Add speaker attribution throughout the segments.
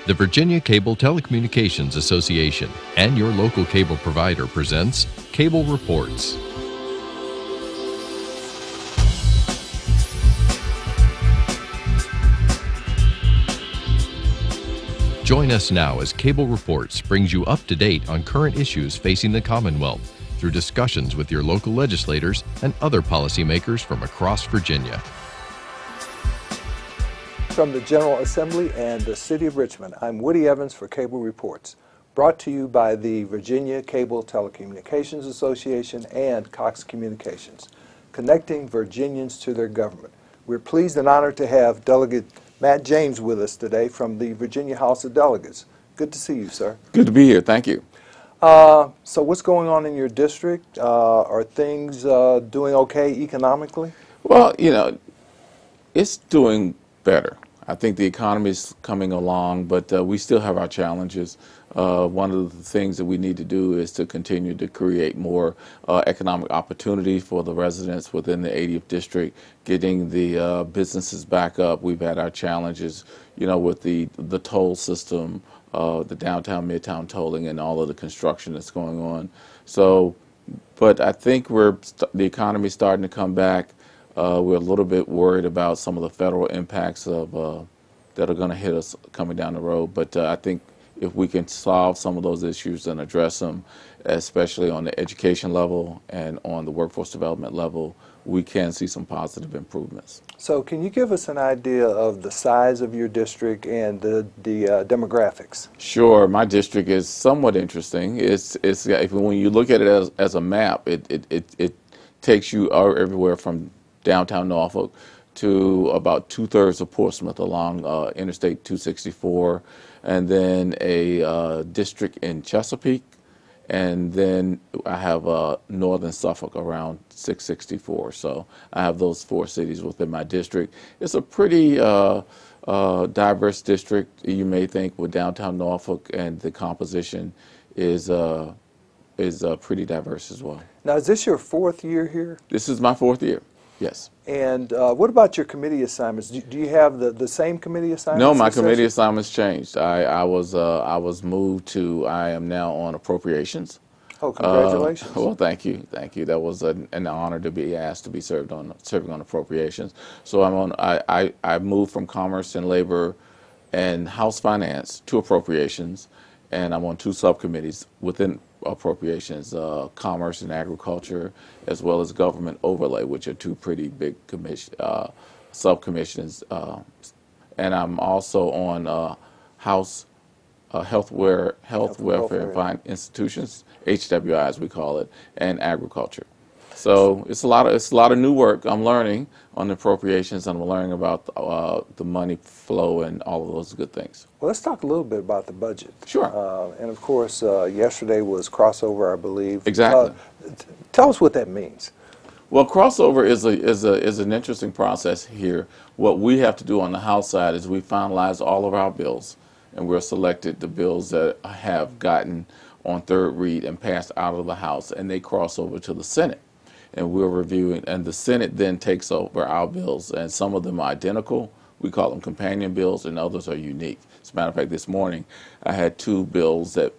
Speaker 1: The Virginia Cable Telecommunications Association and your local cable provider presents Cable Reports. Join us now as Cable Reports brings you up to date on current issues facing the Commonwealth through discussions with your local legislators and other policymakers from across Virginia.
Speaker 2: From the General Assembly and the City of Richmond, I'm Woody Evans for Cable Reports, brought to you by the Virginia Cable Telecommunications Association and Cox Communications, connecting Virginians to their government. We're pleased and honored to have Delegate Matt James with us today from the Virginia House of Delegates. Good to see you, sir.
Speaker 3: Good to be here. Thank you.
Speaker 2: So what's going on in your district? Are things doing okay economically?
Speaker 3: Well, you know, it's doing better. I think the economy is coming along, but we still have our challenges. One of the things that we need to do is to continue to create more economic opportunity for the residents within the 80th district, getting the businesses back up. We've had our challenges, you know, with the toll system, the downtown, midtown tolling, and all of the construction that's going on. So, but I think the economy's starting to come back. We're a little bit worried about some of the federal impacts of that are going to hit us coming down the road. But I think if we can solve some of those issues and address them, especially on the education level and on the workforce development level, we can see some positive improvements. So
Speaker 2: can you give us an idea of the size of your district and the demographics?
Speaker 3: Sure. My district is somewhat interesting. It's when you look at it as a map, it takes you everywhere from downtown Norfolk to about 2/3 of Portsmouth along Interstate 264, and then a district in Chesapeake, and then I have northern Suffolk around 664. So I have those 4 cities within my district. It's a pretty diverse district. You may think with downtown Norfolk, and the composition is pretty diverse as well.
Speaker 2: Now, is this your 4th year here?
Speaker 3: This is my 4th year. Yes.
Speaker 2: And what about your committee assignments? Do you have the same committee assignments?
Speaker 3: No, my committee assignments changed. I was moved to. I am now on appropriations.
Speaker 2: Oh, congratulations!
Speaker 3: Well, thank you, thank you. That was an honor to be asked to be serving on appropriations. So I'm on. I moved from Commerce and Labor and House Finance to appropriations, and I'm on 2 subcommittees within appropriations, Commerce and Agriculture, as well as Government Overlay, which are 2 pretty big subcommissions. And I'm also on House Health, Welfare, and Fine Institutions, HWI as we call it, and Agriculture. So it's a lot of new work I'm learning on the appropriations, and I'm learning about the money flow and all of those good things.
Speaker 2: Well, let's talk a little bit about the budget.
Speaker 3: Sure.
Speaker 2: And of course, yesterday was crossover, I believe.
Speaker 3: Exactly.
Speaker 2: Tell us what that means.
Speaker 3: Well, crossover is an interesting process here. What we have to do on the House side is we finalize all of our bills, and we're selected the bills that have gotten on 3rd read and passed out of the House, and they cross over to the Senate. And we're reviewing, and the Senate then takes over our bills, and some of them are identical. We call them companion bills, and others are unique. As a matter of fact, this morning I had 2 bills that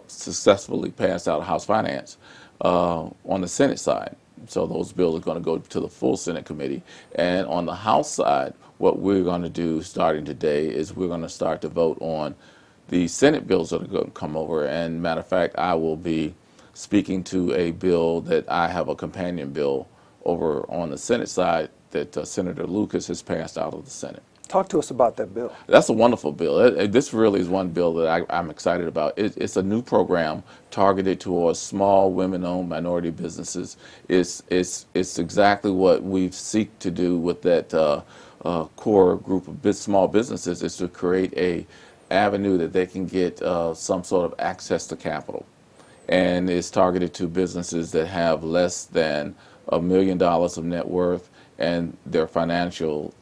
Speaker 3: successfully passed out of House Finance on the Senate side. So those bills are going to go to the full Senate committee. And on the House side, what we're going to do starting today is we're going to start to vote on the Senate bills that are going to come over. And matter of fact, I will be speaking to a bill that I have a companion bill over on the Senate side that Senator Lucas has passed out of the Senate.
Speaker 2: Talk to us about that bill.
Speaker 3: That's a wonderful bill. This really is one bill that I'm excited about. It's a new program targeted towards small, women-owned, minority businesses. It's exactly what we seek to do with that core group of small businesses, is to create a avenue that they can get some sort of access to capital. And it's targeted to businesses that have less than $1 million of net worth, and their financial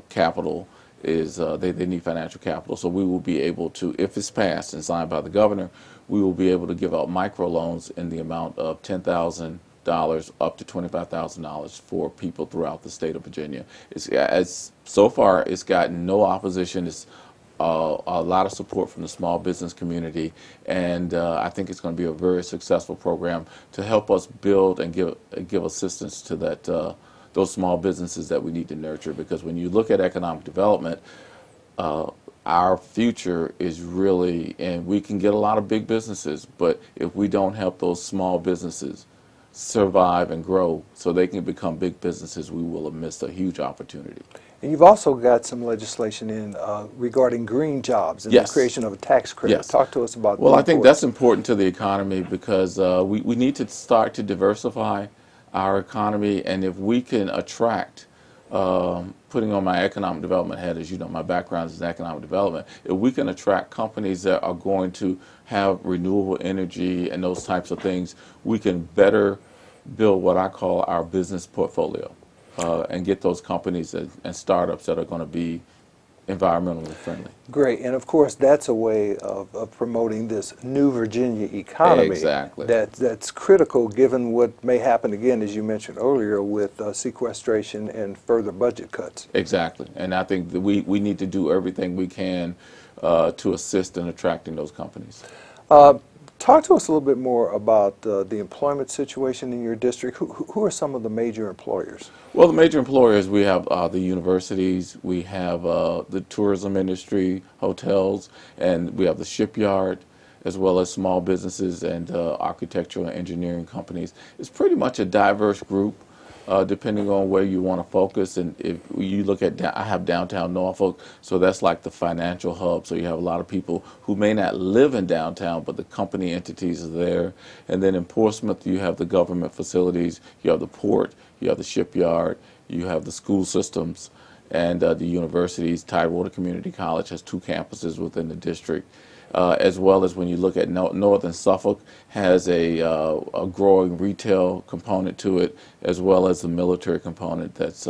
Speaker 3: capital is they need financial capital. So we will be able to, if it's passed and signed by the governor, we will be able to give out microloans in the amount of $10,000 up to $25,000 for people throughout the state of Virginia. So far, it's gotten no opposition. It's a lot of support from the small business community, and I think it's going to be a very successful program to help us build and give assistance to those small businesses that we need to nurture. Because when you look at economic development, our future is really, and we can get a lot of big businesses, but if we don't help those small businesses survive and grow so they can become big businesses, we will have missed a huge opportunity.
Speaker 2: And you've also got some legislation in regarding green jobs and
Speaker 3: Yes.
Speaker 2: the creation of a tax credit.
Speaker 3: Yes.
Speaker 2: Talk to us about that.
Speaker 3: Well, I think that's important to the economy, because we need to start to diversify our economy, and if we can attract, putting on my economic development hat, as you know, my background is in economic development, if we can attract companies that are going to have renewable energy and those types of things, we can better build what I call our business portfolio, and get those companies and startups that are going to be environmentally friendly.
Speaker 2: Great, and of course that's a way of promoting this new Virginia economy.
Speaker 3: Exactly.
Speaker 2: That's critical given what may happen again, as you mentioned earlier, with sequestration and further budget cuts.
Speaker 3: Exactly, and I think that we need to do everything we can to assist in attracting those companies.
Speaker 2: Talk to us a little bit more about the employment situation in your district. Who are some of the major employers?
Speaker 3: Well, the major employers, we have the universities, we have the tourism industry, hotels, and we have the shipyard, as well as small businesses and architectural and engineering companies. It's pretty much a diverse group, depending on where you want to focus. And if you look at, I have downtown Norfolk, so that's like the financial hub. So you have a lot of people who may not live in downtown, but the company entities are there. And then in Portsmouth, you have the government facilities, you have the port, you have the shipyard, you have the school systems, and the universities. Tidewater Community College has 2 campuses within the district. As well as when you look at Northern Suffolk, has a growing retail component to it, as well as the military component that's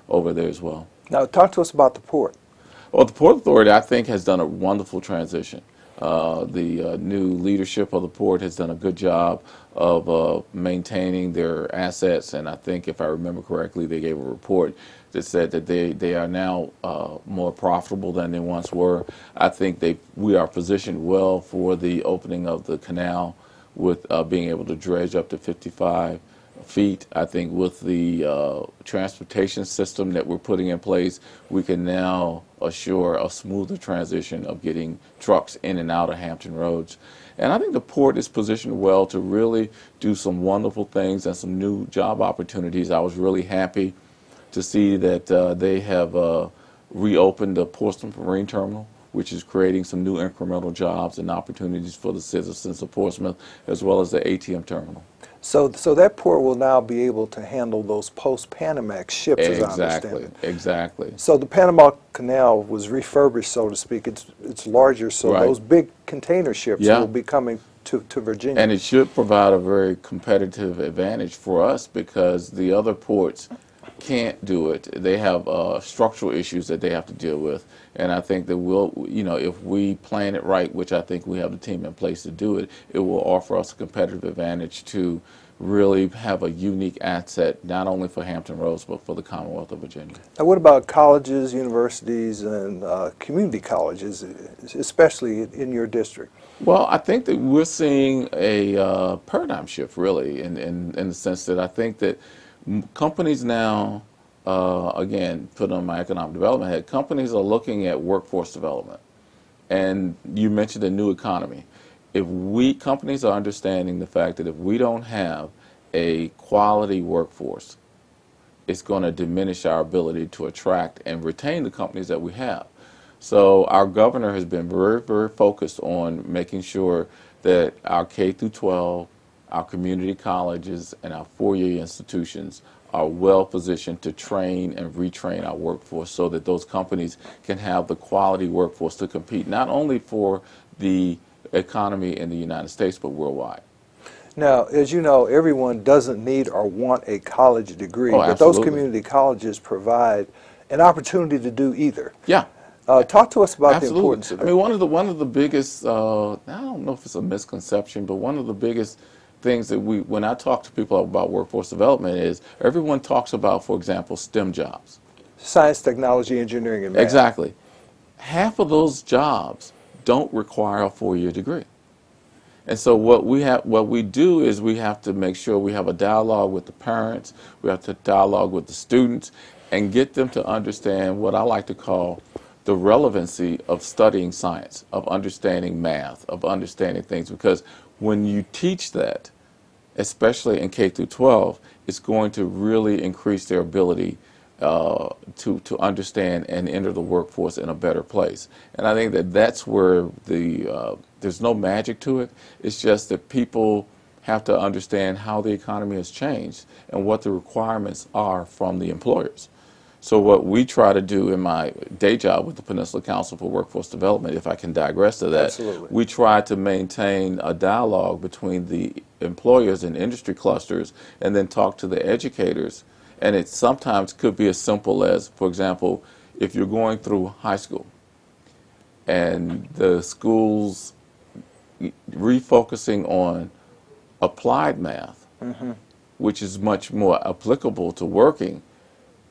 Speaker 3: over there as well.
Speaker 2: Now talk to us about the port.
Speaker 3: Well, the Port Authority, I think, has done a wonderful transition. The new leadership of the port has done a good job of maintaining their assets, and I think, if I remember correctly, they gave a report that said that they are now more profitable than they once were. I think we are positioned well for the opening of the canal, with being able to dredge up to 55 feet. I think with the transportation system that we're putting in place, we can now assure a smoother transition of getting trucks in and out of Hampton Roads. And I think the port is positioned well to really do some wonderful things and some new job opportunities. I was really happy to see that they have reopened the Portsmouth Marine Terminal, which is creating some new incremental jobs and opportunities for the citizens of Portsmouth, as well as the ATM terminal.
Speaker 2: So that port will now be able to handle those post-Panamax ships, as I understand it.
Speaker 3: Exactly.
Speaker 2: So the Panama Canal was refurbished, so to speak. It's larger, so
Speaker 3: Right.
Speaker 2: those big container ships
Speaker 3: Yeah.
Speaker 2: will be coming to Virginia.
Speaker 3: And it should provide a very competitive advantage for us, because the other ports can't do it. They have structural issues that they have to deal with. And I think that if we plan it right, which I think we have the team in place to do it, it will offer us a competitive advantage to really have a unique asset, not only for Hampton Roads, but for the Commonwealth of Virginia.
Speaker 2: Now, what about colleges, universities, and community colleges, especially in your district?
Speaker 3: Well, I think that we're seeing a paradigm shift, really, in the sense that I think that companies now, again, put on my economic development hat, companies are looking at workforce development. And you mentioned the new economy. Companies are understanding the fact that if we don't have a quality workforce, it's going to diminish our ability to attract and retain the companies that we have. So our governor has been very, very focused on making sure that our K through 12, our community colleges, and our four-year institutions are well positioned to train and retrain our workforce so that those companies can have the quality workforce to compete not only for the economy in the United States but worldwide.
Speaker 2: Now, as you know, everyone doesn't need or want a college degree,
Speaker 3: Oh,
Speaker 2: but those
Speaker 3: absolutely.
Speaker 2: community colleges provide an opportunity to do either.
Speaker 3: Yeah.
Speaker 2: Talk to us about the
Speaker 3: Absolutely.
Speaker 2: importance of
Speaker 3: I
Speaker 2: that.
Speaker 3: mean, one of the biggest, I don't know if it's a misconception, but one of the biggest things that when I talk to people about workforce development is everyone talks about, for example, STEM jobs.
Speaker 2: Science, technology, engineering, and math.
Speaker 3: Exactly. Half of those jobs don't require a four-year degree. And so what we do is we have to make sure we have a dialogue with the parents, we have to dialogue with the students, and get them to understand what I like to call the relevancy of studying science, of understanding math, of understanding things. Because when you teach that, especially in K through 12, it's going to really increase their ability to understand and enter the workforce in a better place. And I think that that's where there's no magic to it. It's just that people have to understand how the economy has changed and what the requirements are from the employers. So what we try to do in my day job with the Peninsula Council for Workforce Development, if I can digress to that,
Speaker 2: Absolutely.
Speaker 3: we try to maintain a dialogue between the employers and industry clusters and then talk to the educators. And it sometimes could be as simple as, for example, if you're going through high school and the school's refocusing on applied math, which is much more applicable to working,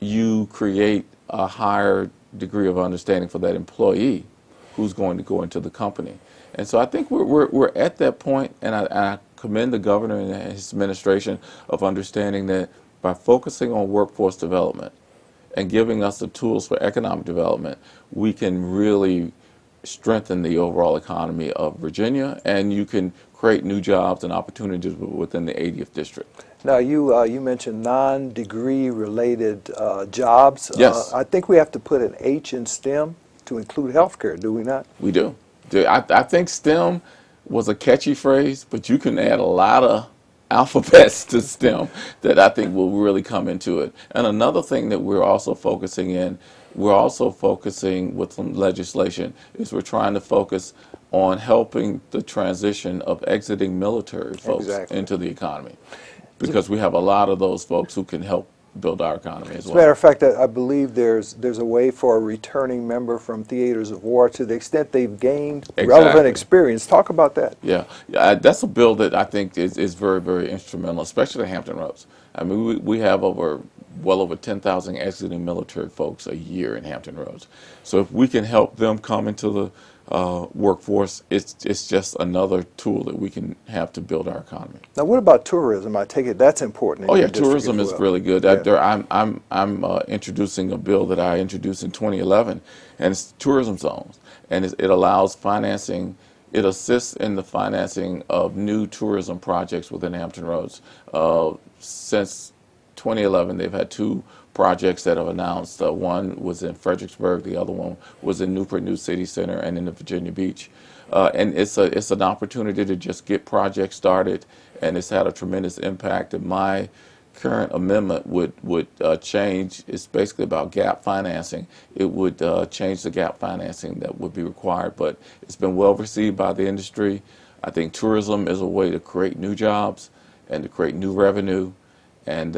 Speaker 3: you create a higher degree of understanding for that employee who's going to go into the company. And so I think we're at that point, and I commend the governor and his administration of understanding that by focusing on workforce development and giving us the tools for economic development, we can really strengthen the overall economy of Virginia, and you can create new jobs and opportunities within the 80th district.
Speaker 2: Now, you mentioned non-degree related jobs.
Speaker 3: Yes.
Speaker 2: I think we have to put an H in STEM to include healthcare, do we not?
Speaker 3: We do. I think STEM was a catchy phrase, but you can add a lot of alphabets to STEM that I think will really come into it. And another thing that we're also focusing with some legislation, is we're trying to focus on helping the transition of exiting military folks
Speaker 2: Exactly.
Speaker 3: into the economy, because we have a lot of those folks who can help build our economy as
Speaker 2: As a
Speaker 3: well.
Speaker 2: matter of fact, I believe there's a way for a returning member from theaters of war, to the extent they've gained relevant
Speaker 3: Exactly.
Speaker 2: experience. Talk about that.
Speaker 3: Yeah, that's a bill that I think is very, very instrumental, especially the Hampton Roads. I mean, we have well over 10,000 exiting military folks a year in Hampton Roads. So if we can help them come into the workforce, it's just another tool that we can have to build our economy.
Speaker 2: Now, what about tourism? I take it that's important in
Speaker 3: Oh
Speaker 2: your
Speaker 3: yeah,
Speaker 2: district
Speaker 3: tourism
Speaker 2: as
Speaker 3: is
Speaker 2: well.
Speaker 3: really good.
Speaker 2: Yeah.
Speaker 3: I'm introducing a bill that I introduced in 2011, and it's tourism zones, and it allows financing. It assists in the financing of new tourism projects within Hampton Roads. Since 2011, they've had two projects that have announced. One was in Fredericksburg, the other one was in Newport News City Center and in the Virginia Beach. And it's an opportunity to just get projects started, and it's had a tremendous impact. And my current amendment would change. It's basically about gap financing. It would change the gap financing that would be required, but it's been well received by the industry. I think tourism is a way to create new jobs and to create new revenue, and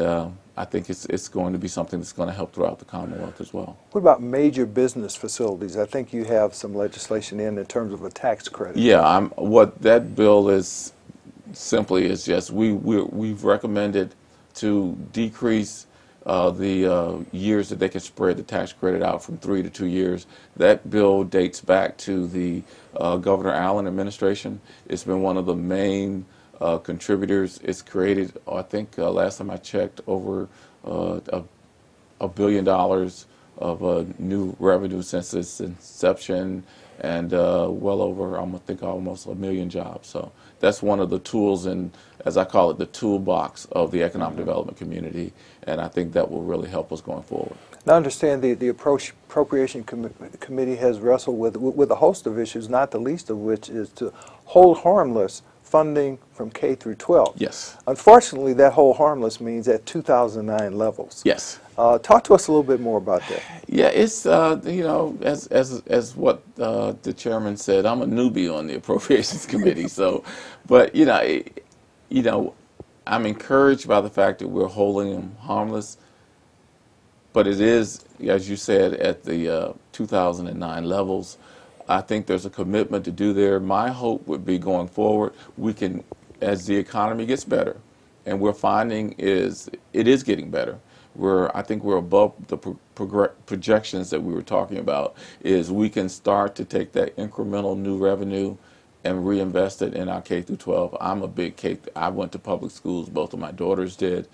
Speaker 3: I think it's going to be something that's going to help throughout the Commonwealth as well.
Speaker 2: What about major business facilities? I think you have some legislation in terms of a tax credit.
Speaker 3: Yeah, what that bill is simply is just we've recommended to decrease the years that they can spread the tax credit out from 3 to 2 years. That bill dates back to the Governor Allen administration. It's been one of the main contributors. It's created, I think last time I checked, over $1 billion of new revenue since its inception, and well over, I think, almost 1 million jobs. So that's one of the tools, and as I call it, the toolbox of the economic development community, and I think that will really help us going forward.
Speaker 2: Now, I understand the Appropriation Committee has wrestled with a host of issues, not the least of which is to hold harmless funding from K through 12.
Speaker 3: Yes.
Speaker 2: Unfortunately, that hold harmless means at 2009 levels.
Speaker 3: Yes.
Speaker 2: Talk to us a little bit more about that.
Speaker 3: Yeah, it's you know, as what the chairman said, I'm a newbie on the Appropriations Committee. So, but you know, I'm encouraged by the fact that we're holding them harmless. But it is, as you said, at the 2009 levels. I think there's a commitment to do there. My hope would be going forward, we can, as the economy gets better, and we're finding it is getting better. I think we're above the projections that we were talking about, is we can start to take that incremental new revenue and reinvest it in our K through 12. I'm a big I went to public schools, both of my daughters did,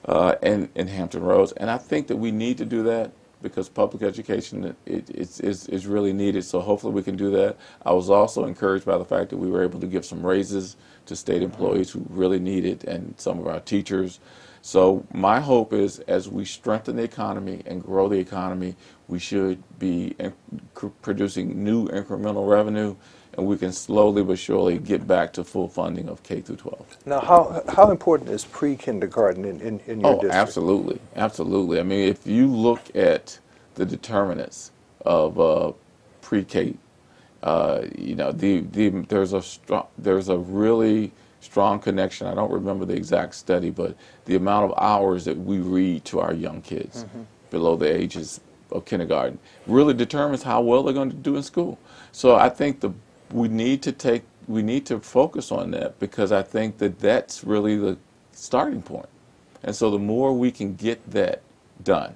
Speaker 3: and in Hampton Roads, and I think that we need to do that because public education is really needed. So hopefully we can do that. I was also encouraged by the fact that we were able to give some raises to state employees who really need it, and some of our teachers. So my hope is, as we strengthen the economy and grow the economy, we should be producing new incremental revenue, and we can slowly but surely get back to full funding of K through 12.
Speaker 2: Now, how important is pre-kindergarten in your district?
Speaker 3: Absolutely, absolutely. I mean, if you look at the determinants of pre-K, you know, there's a really strong connection. I don't remember the exact study, but the amount of hours that we read to our young kids below the ages of kindergarten really determines how well they're going to do in school. So I think we need to focus on that, because I think that that's really the starting point. And so the more we can get that done,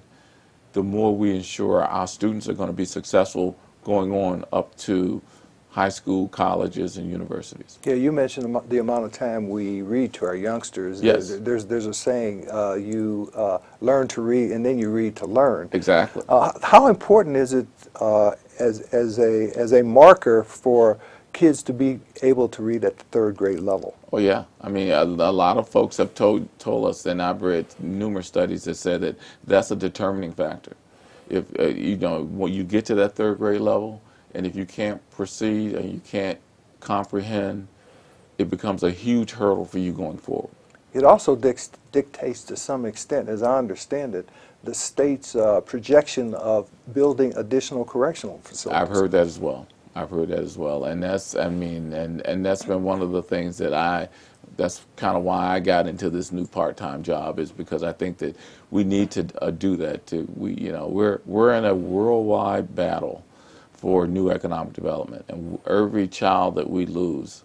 Speaker 3: the more we ensure our students are going to be successful going on up to high school, colleges, and universities.
Speaker 2: Yeah, you mentioned the amount of time we read to our youngsters.
Speaker 3: Yes.
Speaker 2: There's a saying, you learn to read and then you read to learn.
Speaker 3: Exactly.
Speaker 2: How important is it as a marker for kids to be able to read at the third grade level?
Speaker 3: Oh yeah, I mean, a lot of folks have told us, and I've read numerous studies that said that that's a determining factor. If you know, when you get to that third grade level, and if you can't proceed and you can't comprehend, it becomes a huge hurdle for you going forward.
Speaker 2: It also dictates to some extent, as I understand it, the state's projection of building additional correctional facilities.
Speaker 3: I've heard that as well. I've heard that as well, and that's, I mean, and that's been one of the things that that's kind of why I got into this new part-time job, is because I think that we need to do that. You know, we're in a worldwide battle for new economic development, and every child that we lose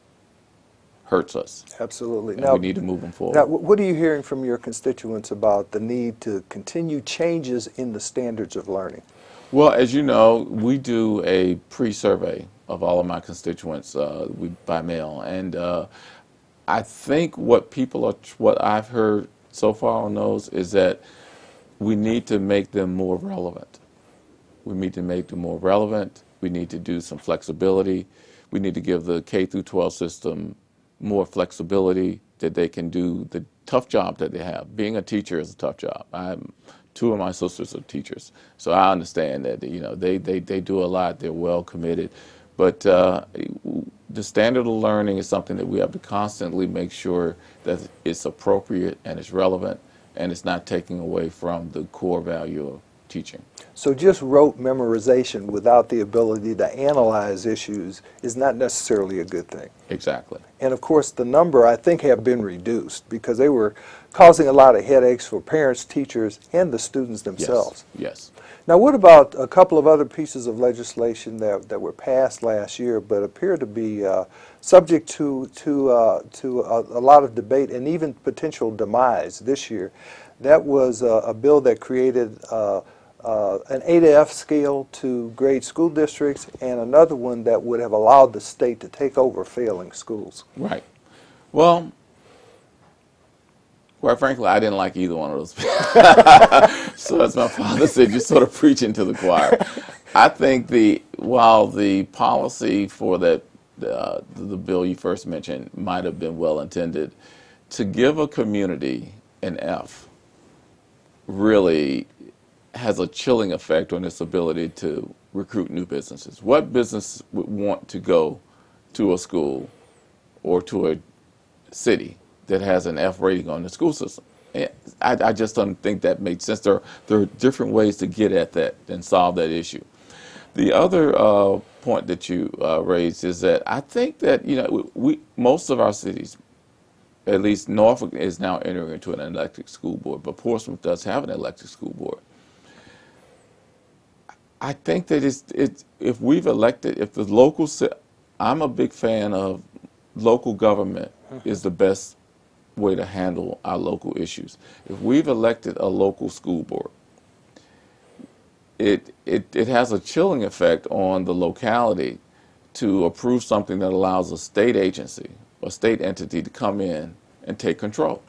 Speaker 3: hurts us.
Speaker 2: Absolutely.
Speaker 3: And we need to move them forward.
Speaker 2: Now, what are you hearing from your constituents about the need to continue changes in the standards of learning?
Speaker 3: Well, as you know, we do a pre-survey of all of my constituents by mail, and I think what I've heard so far on those is that we need to make them more relevant. We need to make them more relevant. We need to do some flexibility. We need to give the K through 12 system more flexibility, that they can do the tough job that they have. Being a teacher is a tough job. Two of my sisters are teachers, so I understand that, you know, they do a lot. They're well committed, but the standard of learning is something that we have to constantly make sure that it's appropriate and it's relevant, and it's not taking away from the core value of teaching.
Speaker 2: So just rote memorization without the ability to analyze issues is not necessarily a good thing.
Speaker 3: Exactly.
Speaker 2: And of course, the number, I think, have been reduced because they were causing a lot of headaches for parents, teachers, and the students themselves.
Speaker 3: Yes.
Speaker 2: Now, what about a couple of other pieces of legislation that were passed last year but appear to be subject to a lot of debate and even potential demise this year? That was a bill that created an A to F scale to grade school districts, and another one that would have allowed the state to take over failing schools.
Speaker 3: Right. Well, quite frankly, I didn't like either one of those. So as my father said, you're sort of preaching to the choir. I think while the policy for that the bill you first mentioned might have been well intended, to give a community an F really has a chilling effect on its ability to recruit new businesses. What business would want to go to a school or to a city that has an F rating on the school system? I just don't think that makes sense. There are different ways to get at that and solve that issue. The other point that you raised is that I think that most of our cities, at least Norfolk, is now entering into an elected school board, but Portsmouth does have an elected school board. I think that if we've elected, if the local, I'm a big fan of local government is the best way to handle our local issues. If we've elected a local school board, it has a chilling effect on the locality to approve something that allows a state agency, a state entity to come in and take control.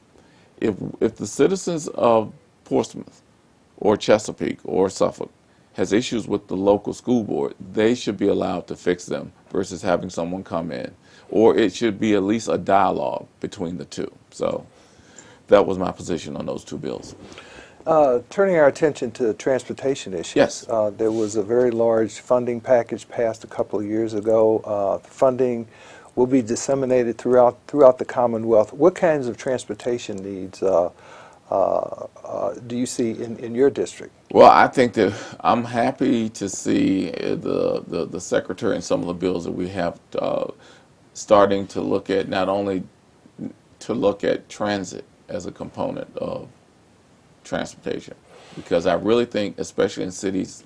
Speaker 3: If the citizens of Portsmouth or Chesapeake or Suffolk has issues with the local school board, they should be allowed to fix them versus having someone come in. Or it should be at least a dialogue between the two. So that was my position on those two bills.
Speaker 2: Turning our attention to transportation issues.
Speaker 3: Yes.
Speaker 2: There was a very large funding package passed a couple of years ago. Funding will be disseminated throughout the Commonwealth. What kinds of transportation needs do you see in your district?
Speaker 3: Well, I think that I'm happy to see the Secretary and some of the bills that we have starting to look at, not only to look at transit as a component of transportation, because I really think, especially in cities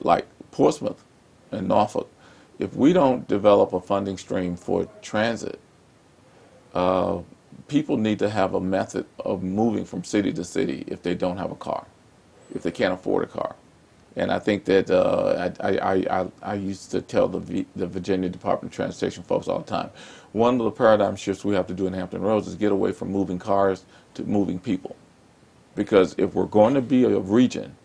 Speaker 3: like Portsmouth and Norfolk, if we don't develop a funding stream for transit, people need to have a method of moving from city to city if they don't have a car, if they can't afford a car. And I think that I used to tell the Virginia Department of Transportation folks all the time, one of the paradigm shifts we have to do in Hampton Roads is get away from moving cars to moving people. Because if we're going to be a region,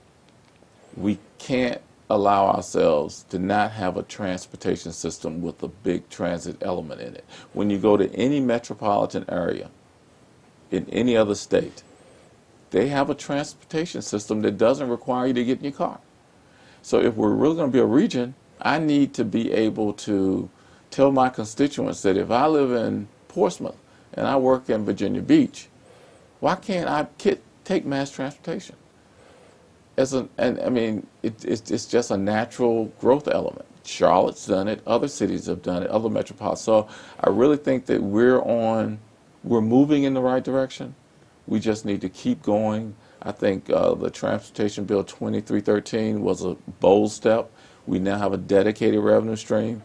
Speaker 3: we can't allow ourselves to not have a transportation system with a big transit element in it. When you go to any metropolitan area in any other state, they have a transportation system that doesn't require you to get in your car. So if we're really going to be a region, I need to be able to tell my constituents that if I live in Portsmouth and I work in Virginia Beach, why can't I take mass transportation? I mean, it's just a natural growth element. Charlotte's done it. Other cities have done it. Other metropolises. So I really think that we're moving in the right direction. We just need to keep going. I think the Transportation Bill 2313 was a bold step. We now have a dedicated revenue stream.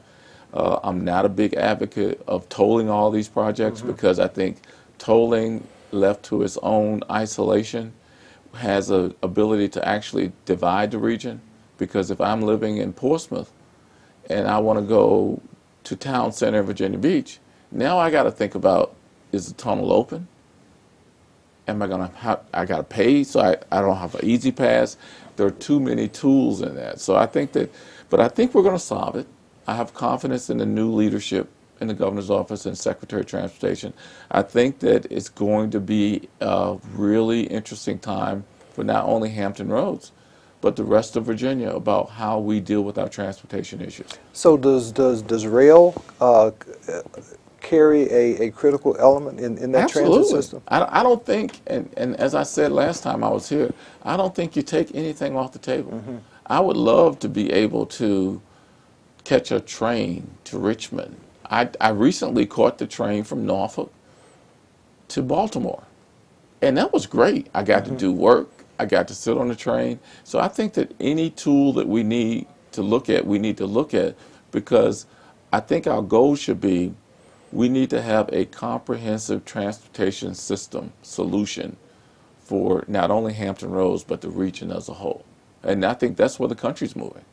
Speaker 3: I'm not a big advocate of tolling all these projects because I think tolling left to its own isolation has an ability to actually divide the region, because if I'm living in Portsmouth and I want to go to town center in Virginia Beach, now I got to think about, is the tunnel open? Am I going to have, I got to pay so I don't have an easy pass? There are too many tools in that. So I think that, but I think we're going to solve it. I have confidence in the new leadership in the governor's office and Secretary of Transportation. I think that it's going to be a really interesting time for not only Hampton Roads, but the rest of Virginia about how we deal with our transportation issues.
Speaker 2: So does rail carry a critical element in that transit system?
Speaker 3: I don't think, and as I said last time I was here, I don't think you take anything off the table. I would love to be able to catch a train to Richmond. I recently caught the train from Norfolk to Baltimore, and that was great. I got to do work. I got to sit on the train. So I think that any tool that we need to look at, we need to look at, because I think our goal should be we need to have a comprehensive transportation system solution for not only Hampton Roads, but the region as a whole. And I think that's where the country's moving.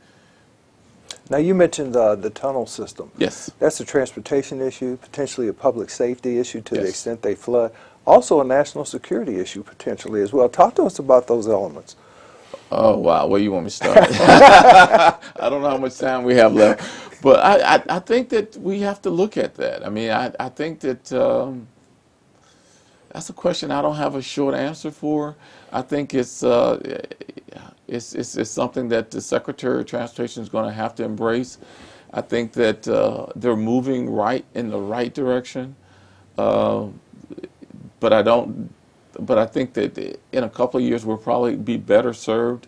Speaker 2: Now, you mentioned the tunnel system.
Speaker 3: Yes.
Speaker 2: That's a transportation issue, potentially a public safety issue to the
Speaker 3: Yes.
Speaker 2: extent they flood. Also a national security issue potentially as well. Talk to us about those elements.
Speaker 3: Oh, wow. Where you want me to start? I don't know how much time we have left. But I think that we have to look at that. I mean, I think that that's a question I don't have a short answer for. I think it's something that the Secretary of Transportation is going to have to embrace. I think that they're moving right in the right direction. Uh, but I don't. But I think that in a couple of years we'll probably be better served.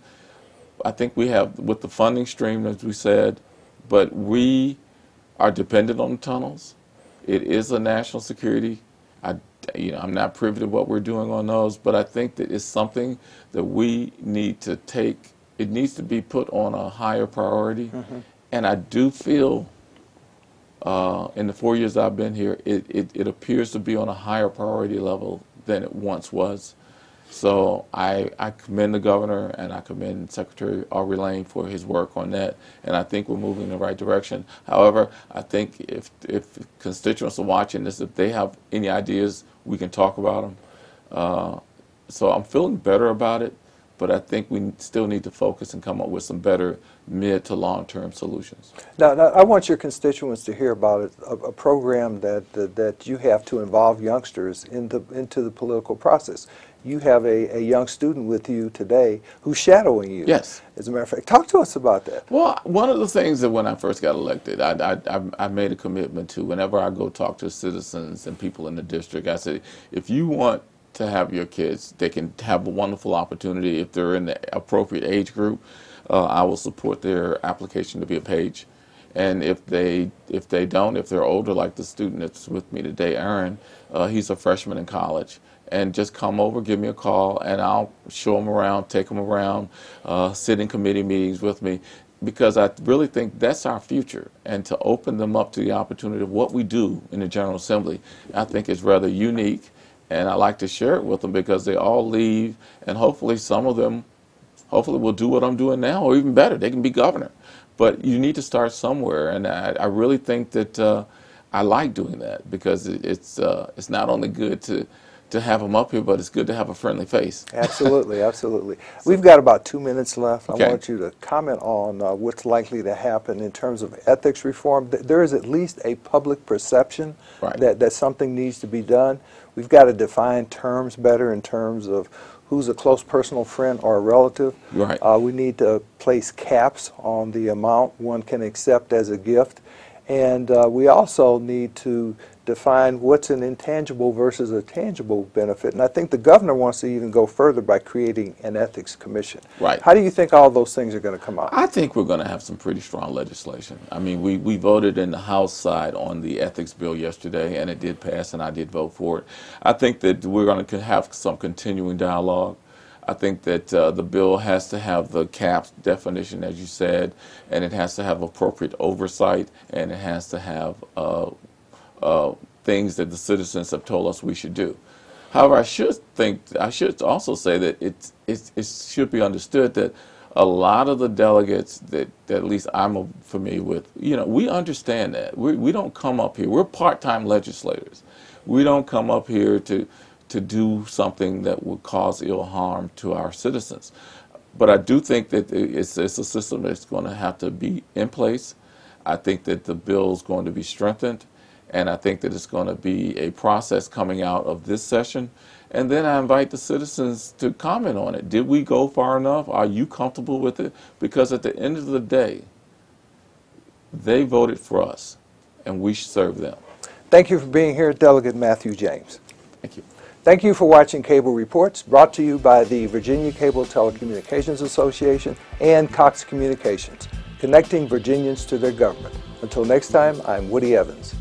Speaker 3: I think we have with the funding stream, as we said, but we are dependent on the tunnels. It is a national security. I, I'm not privy to what we're doing on those, but I think that it's something that we need to take. It needs to be put on a higher priority, and I do feel in the 4 years I've been here, it appears to be on a higher priority level than it once was. So I commend the governor and I commend Secretary Aubrey Lane for his work on that, and I think we're moving in the right direction. However, I think if constituents are watching this, if they have any ideas, we can talk about them. So I'm feeling better about it, but I think we still need to focus and come up with some better mid to long-term solutions.
Speaker 2: Now, I want your constituents to hear about it, a program that you have to involve youngsters into the political process. You have a young student with you today who's shadowing you.
Speaker 3: Yes.
Speaker 2: As a matter of fact, talk to us about that.
Speaker 3: Well, one of the things that when I first got elected, I made a commitment to whenever I go talk to citizens and people in the district, I said, if you want to have your kids, they can have a wonderful opportunity if they're in the appropriate age group. I will support their application to be a page. And if they don't, if they're older, like the student that's with me today, Aaron, he's a freshman in college. And just come over, give me a call, and I'll show them around, take them around, sit in committee meetings with me, because I really think that's our future. And to open them up to the opportunity of what we do in the General Assembly, I think is rather unique. And I like to share it with them because they all leave, and hopefully some of them will do what I'm doing now, or even better, they can be governor. But you need to start somewhere, and I really think that I like doing that because it's not only good to have them up here, but it's good to have a friendly face.
Speaker 2: Absolutely, absolutely. We've got about 2 minutes left.
Speaker 3: Okay.
Speaker 2: I want you to comment on what's likely to happen in terms of ethics reform. There is at least a public perception
Speaker 3: Right.
Speaker 2: that something needs to be done. We've got to define terms better in terms of who's a close personal friend or a relative.
Speaker 3: Right.
Speaker 2: We need to place caps on the amount one can accept as a gift. And we also need to define what's an intangible versus a tangible benefit. And I think the governor wants to even go further by creating an ethics commission.
Speaker 3: Right.
Speaker 2: How do you think all those things are going to come out?
Speaker 3: I think we're going to have some pretty strong legislation. I mean, we voted in the House side on the ethics bill yesterday, and it did pass, and I did vote for it. I think that we're going to have some continuing dialogue. I think that the bill has to have the caps definition, as you said, and it has to have appropriate oversight, and it has to have things that the citizens have told us we should do. However, I should also say that it should be understood that a lot of the delegates that at least I'm familiar with, we understand that. We don't come up here. We're part-time legislators. We don't come up here to do something that would cause ill harm to our citizens. But I do think that it's a system that's going to have to be in place. I think that the bill is going to be strengthened, and I think that it's going to be a process coming out of this session. And then I invite the citizens to comment on it. Did we go far enough? Are you comfortable with it? Because at the end of the day, they voted for us, and we should serve them.
Speaker 2: Thank you for being here, Delegate Matthew James.
Speaker 3: Thank you.
Speaker 2: Thank you for watching Cable Reports, brought to you by the Virginia Cable Telecommunications Association and Cox Communications, connecting Virginians to their government. Until next time, I'm Woody Evans.